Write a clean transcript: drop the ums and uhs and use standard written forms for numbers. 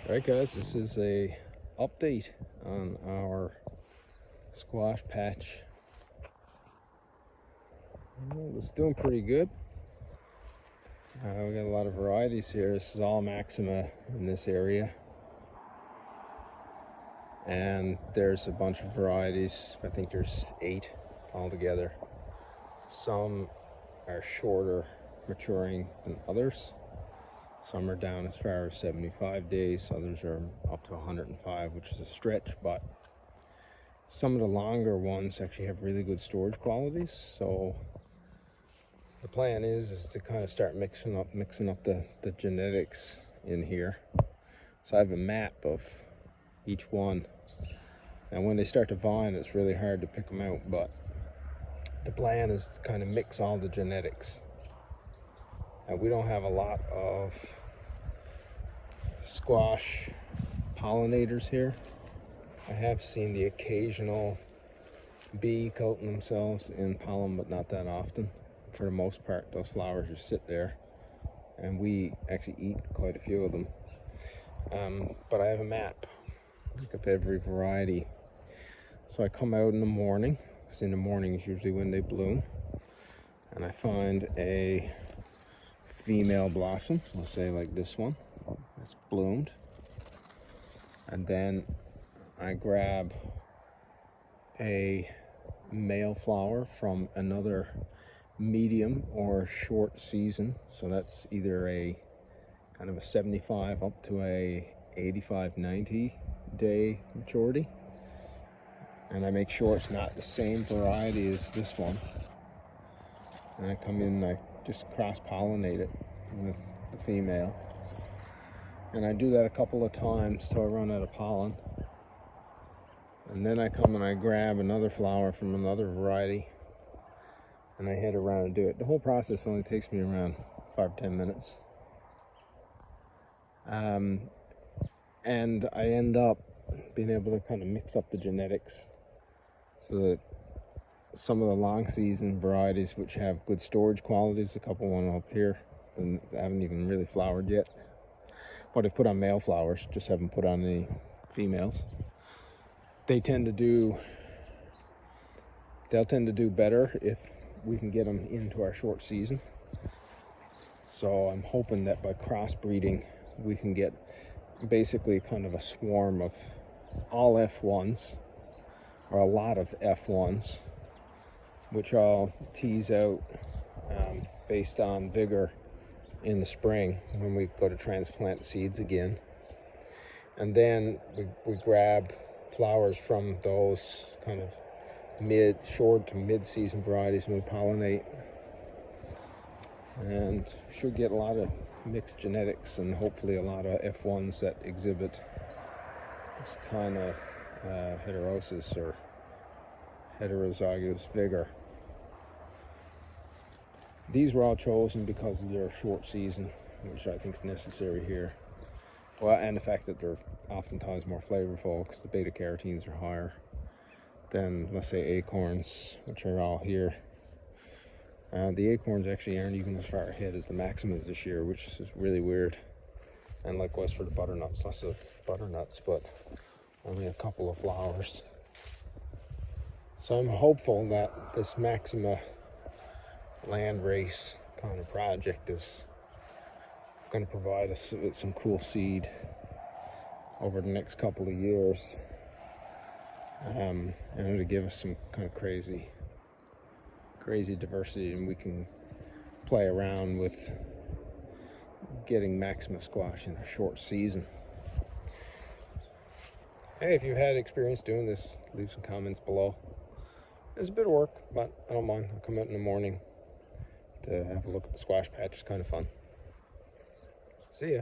Alright guys, this is a update on our squash patch. Well, it's doing pretty good. We got a lot of varieties here. This is all Maxima in this area. And there's a bunch of varieties. I think there's 8 altogether. Some are shorter maturing than others. Some are down as far as 75 days, others are up to 105, which is a stretch, but some of the longer ones actually have really good storage qualities. So the plan is to kind of start mixing up the genetics in here. So I have a map of each one. And when they start to vine, it's really hard to pick them out, but the plan is to kind of mix all the genetics. And we don't have a lot of squash pollinators here. I have seen the occasional bee coating themselves in pollen, but not that often. For the most part, those flowers just sit there, and we actually eat quite a few of them. But I have a map of every variety. So I come out in the morning, because in the morning is usually when they bloom, and I find a female blossom, we'll say like this one, it's bloomed, and then I grab a male flower from another medium or short season, so that's either a kind of a 75 up to a 85-90 day maturity, and I make sure it's not the same variety as this one, and I come in and I just cross-pollinate it with the female, and I do that a couple of times till I run out of pollen, and then I come and I grab another flower from another variety and I head around and do it. The whole process only takes me around 5-10 minutes, and I end up being able to kind of mix up the genetics so that some of the long season varieties which have good storage qualities, a couple one up here, and haven't even really flowered yet, but I've put on male flowers, just haven't put on any females. They'll tend to do better if we can get them into our short season. So I'm hoping that by crossbreeding we can get basically kind of a swarm of all F1s, or a lot of F1s, which I'll tease out based on vigor in the spring when we go to transplant seeds again. And then we grab flowers from those kind of short to mid-season varieties and we pollinate. And should get a lot of mixed genetics and hopefully a lot of F1s that exhibit this kind of heterosis or heterozygous vigor. These were all chosen because of their short season, which I think is necessary here. Well, and the fact that they're oftentimes more flavorful because the beta carotenes are higher than, let's say, acorns, which are all here. The acorns actually aren't even as far ahead as the Maximas this year, which is really weird. And likewise for the butternuts, lots of butternuts, but only a couple of flowers. So I'm hopeful that this Maxima land race kind of project is going to provide us with some cool seed over the next couple of years, and to give us some kind of crazy diversity, and we can play around with getting Maxima squash in a short season. Hey, if you've had experience doing this, leave some comments below. It's a bit of work, but I don't mind. I'll come out in the morning to have a look at the squash patch. It's kind of fun. See ya.